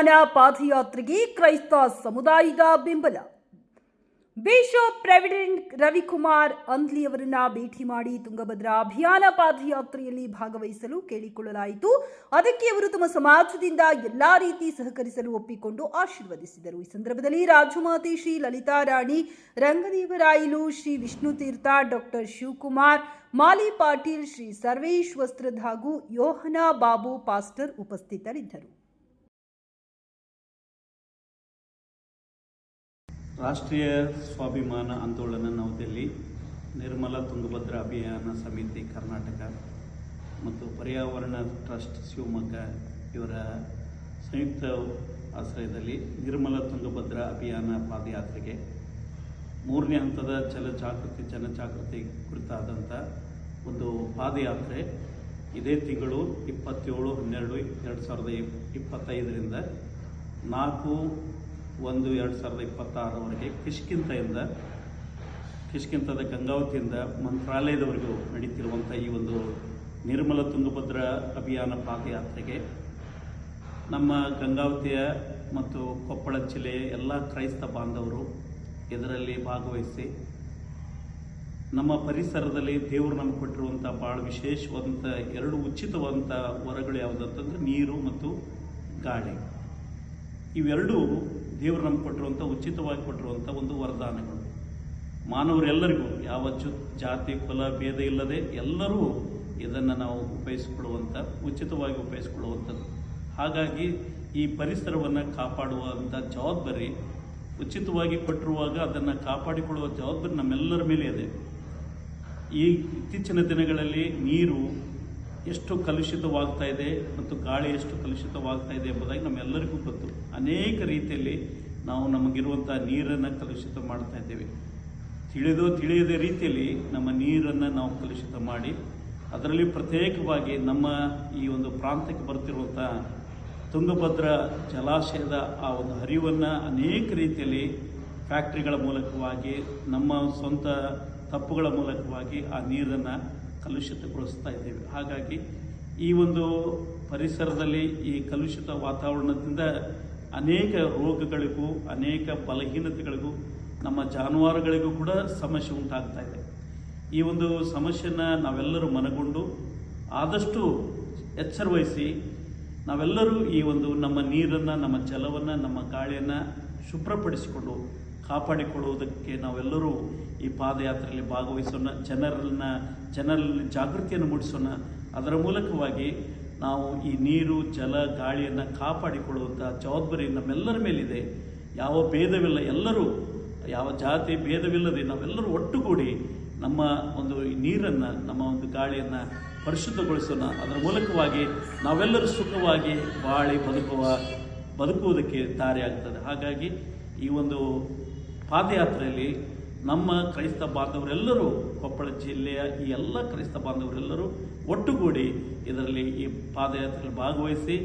ಅಭಿಯಾನ ಪಾದಯಾತ್ರೆಗೆ ಕ್ರೈಸ್ತ ಸಮುದಾಯದ ಬೆಂಬಲ. ಬಿಷಪ್ ರೆವರೆಂಡ್ ರವಿಕುಮಾರ್ ಅಂದ್ಲಿ ಅವರನ್ನ ಭೇಟಿ ಮಾಡಿ ತುಂಗಭದ್ರಾ ಅಭಿಯಾನ ಪಾದಯಾತ್ರೆಯಲ್ಲಿ ಭಾಗವಹಿಸಲು ಕೇಳಿಕೊಳ್ಳಲಾಯಿತು. ಅದಕ್ಕೆ ಅವರು ತಮ್ಮ ಸಮಾಜದಿಂದ ಎಲ್ಲಾ ರೀತಿ ಸಹಕರಿಸಲು ಒಪ್ಪಿಕೊಂಡು ಆಶೀರ್ವದಿಸಿದರು. ಈ ಸಂದರ್ಭದಲ್ಲಿ ರಾಜಮಾತೆ ಶ್ರೀ ಲಲಿತಾ ರಾಣಿ, ರಂಗದೇವರಾಯಲು, ಶ್ರೀ ವಿಷ್ಣುತೀರ್ಥ, ಡಾಕ್ಟರ್ ಶಿವಕುಮಾರ್, ಮಾಲಿ ಪಾಟೀಲ್, ಶ್ರೀ ಸರ್ವೇಶ್ ವಸ್ತ್ರದ್ ಹಾಗೂ ಯೋಹನಾ ಬಾಬು ಪಾಸ್ಟರ್ ಉಪಸ್ಥಿತರಿದ್ದರು. ರಾಷ್ಟ್ರೀಯ ಸ್ವಾಭಿಮಾನ ಆಂದೋಲನ ನವದೆಹಲಿ, ನಿರ್ಮಲ ತುಂಗಭದ್ರಾ ಅಭಿಯಾನ ಸಮಿತಿ ಕರ್ನಾಟಕ ಮತ್ತು ಪರ್ಯಾವರಣ ಟ್ರಸ್ಟ್ ಶಿವಮೊಗ್ಗ ಇವರ ಸಂಯುಕ್ತ ಆಶ್ರಯದಲ್ಲಿ ನಿರ್ಮಲ ತುಂಗಭದ್ರಾ ಅಭಿಯಾನ ಪಾದಯಾತ್ರೆಗೆ 3ನೇ ಹಂತದ ಜನಜಾಗೃತಿ ಕುರಿತಾದಂಥ ಒಂದು ಪಾದಯಾತ್ರೆ ಇದೇ ತಿಂಗಳು 27/12/2025ರಿಂದ 4/1/2026ವರೆಗೆ ಕಿಷ್ಕಿಂಥದ ಗಂಗಾವತಿಯಿಂದ ಮಂತ್ರಾಲಯದವರೆಗೂ ನಡೀತಿರುವಂಥ ಈ ಒಂದು ನಿರ್ಮಲ ತುಂಗಭದ್ರಾ ಅಭಿಯಾನ ಪಾದಯಾತ್ರೆಗೆ ನಮ್ಮ ಗಂಗಾವತಿಯ ಮತ್ತು ಕೊಪ್ಪಳ ಜಿಲ್ಲೆಯ ಎಲ್ಲ ಕ್ರೈಸ್ತ ಬಾಂಧವರು ಇದರಲ್ಲಿ ಭಾಗವಹಿಸಿ ನಮ್ಮ ಪರಿಸರದಲ್ಲಿ ದೇವರು ನಮಗೆ ಕೊಟ್ಟಿರುವಂಥ ಭಾಳ ವಿಶೇಷವಾದಂಥ 2 ಉಚಿತವಾದಂಥ ವರಗಳು ಯಾವುದಂತಂದ್ರೆ ನೀರು ಮತ್ತು ಗಾಳಿ. ಇವೆರಡೂ ದೇವರು ನಮ್ಗೆ ಕೊಟ್ಟಿರುವಂಥ ಉಚಿತವಾಗಿ ಕೊಟ್ಟಿರುವಂಥ ಒಂದು ವರದಾನಗಳು. ಮಾನವರೆಲ್ಲರಿಗೂ ಯಾವ ಜಾತಿ ಕುಲ ಭೇದ ಇಲ್ಲದೆ ಎಲ್ಲರೂ ಇದನ್ನು ನಾವು ಉಚಿತವಾಗಿ ಉಪಯೋಗಿಸಿಕೊಳ್ಳುವಂಥದ್ದು. ಹಾಗಾಗಿ ಈ ಪರಿಸರವನ್ನು ಕಾಪಾಡುವಂಥ ಜವಾಬ್ದಾರಿ ಉಚಿತವಾಗಿ ಕೊಟ್ಟಿರುವಾಗ ಅದನ್ನು ಕಾಪಾಡಿಕೊಳ್ಳುವ ಜವಾಬ್ದಾರಿ ನಮ್ಮೆಲ್ಲರ ಮೇಲೆ ಇದೆ. ಈ ಇತ್ತೀಚಿನ ದಿನಗಳಲ್ಲಿ ನೀರು ಎಷ್ಟು ಕಲುಷಿತವಾಗ್ತಾ ಇದೆ ಮತ್ತು ಗಾಳಿ ಎಷ್ಟು ಕಲುಷಿತವಾಗ್ತಾ ಇದೆ ಎಂಬುದಾಗಿ ನಮ್ಮೆಲ್ಲರಿಗೂ ಗೊತ್ತು. ಅನೇಕ ರೀತಿಯಲ್ಲಿ ನಾವು ನಮಗಿರುವಂಥ ನೀರನ್ನು ಕಲುಷಿತ ಮಾಡ್ತಾ ಇದ್ದೇವೆ. ತಿಳಿಯದ ರೀತಿಯಲ್ಲಿ ನಮ್ಮ ನೀರನ್ನು ನಾವು ಕಲುಷಿತ ಮಾಡಿ ಅದರಲ್ಲಿ ಪ್ರತ್ಯೇಕವಾಗಿ ನಮ್ಮ ಈ ಒಂದು ಪ್ರಾಂತ್ಯಕ್ಕೆ ಬರ್ತಿರುವಂಥ ತುಂಗಭದ್ರಾ ಜಲಾಶಯದ ಆ ಒಂದು ಹರಿವನ್ನು ಅನೇಕ ರೀತಿಯಲ್ಲಿ ಫ್ಯಾಕ್ಟ್ರಿಗಳ ಮೂಲಕವಾಗಿ ನಮ್ಮ ಸ್ವಂತ ತಪ್ಪುಗಳ ಮೂಲಕವಾಗಿ ಆ ನೀರನ್ನು ಕಲುಷಿತಗೊಳಿಸ್ತಾ ಇದ್ದೇವೆ. ಹಾಗಾಗಿ ಈ ಒಂದು ಪರಿಸರದಲ್ಲಿ ಈ ಕಲುಷಿತ ವಾತಾವರಣದಿಂದ ಅನೇಕ ರೋಗಗಳಿಗೂ ಅನೇಕ ಬಲಹೀನತೆಗಳಿಗೂ ನಮ್ಮ ಜಾನುವಾರುಗಳಿಗೂ ಕೂಡ ಸಮಸ್ಯೆ ಉಂಟಾಗ್ತಾ ಇದೆ. ಈ ಒಂದು ಸಮಸ್ಯೆಯನ್ನು ನಾವೆಲ್ಲರೂ ಮನಗೊಂಡು ಆದಷ್ಟು ಎಚ್ಚರವಹಿಸಿ ನಾವೆಲ್ಲರೂ ಈ ಒಂದು ನಮ್ಮ ನೀರನ್ನು, ನಮ್ಮ ಜಲವನ್ನು, ನಮ್ಮ ಗಾಳಿಯನ್ನು ಶುಭ್ರಪಡಿಸಿಕೊಂಡು ಕಾಪಾಡಿಕೊಳ್ಳುವುದಕ್ಕೆ ನಾವೆಲ್ಲರೂ ಈ ಪಾದಯಾತ್ರೆಯಲ್ಲಿ ಭಾಗವಹಿಸೋಣ. ಜನರಲ್ಲಿ ಜಾಗೃತಿಯನ್ನು ಮೂಡಿಸೋಣ. ಅದರ ಮೂಲಕವಾಗಿ ನಾವು ಈ ನೀರು, ಜಲ, ಗಾಳಿಯನ್ನು ಕಾಪಾಡಿಕೊಳ್ಳುವಂಥ ಜವಾಬ್ದಾರಿ ನಮ್ಮೆಲ್ಲರ ಮೇಲಿದೆ. ಯಾವ ಭೇದವಿಲ್ಲ, ಎಲ್ಲರೂ ಯಾವ ಜಾತಿ ಭೇದವಿಲ್ಲದೆ ನಾವೆಲ್ಲರೂ ಒಟ್ಟುಗೂಡಿ ನಮ್ಮ ಒಂದು ನೀರನ್ನು, ನಮ್ಮ ಒಂದು ಗಾಳಿಯನ್ನು ಪರಿಶುದ್ಧಗೊಳಿಸೋಣ. ಅದರ ಮೂಲಕವಾಗಿ ನಾವೆಲ್ಲರೂ ಸುಖವಾಗಿ ಬಾಳಿ ಬದುಕುವುದಕ್ಕೆ ದಾರಿಯಾಗ್ತದೆ. ಹಾಗಾಗಿ ಈ ಒಂದು ಪಾದಯಾತ್ರೆಯಲ್ಲಿ ನಮ್ಮ ಕ್ರೈಸ್ತ ಬಾಂಧವರೆಲ್ಲರೂ, ಕೊಪ್ಪಳ ಜಿಲ್ಲೆಯ ಈ ಎಲ್ಲ ಕ್ರೈಸ್ತ ಬಾಂಧವರೆಲ್ಲರೂ ಒಟ್ಟುಗೂಡಿ ಇದರಲ್ಲಿ ಈ ಪಾದಯಾತ್ರೆಯಲ್ಲಿ ಭಾಗವಹಿಸಿ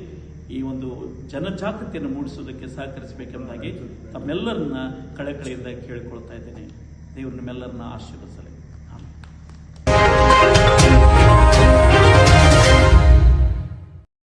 ಈ ಒಂದು ಜನಜಾಗೃತಿಯನ್ನು ಮೂಡಿಸೋದಕ್ಕೆ ಸಹಕರಿಸಬೇಕೆಂಬುದಾಗಿ ತಮ್ಮೆಲ್ಲರನ್ನ ಕಳಕಳಿಯಿಂದ ಕೇಳಿಕೊಳ್ತಾ ಇದ್ದೇನೆ. ದೇವರು ನಿಮ್ಮೆಲ್ಲರನ್ನ ಆಶೀರ್ವದಿಸಲಿ.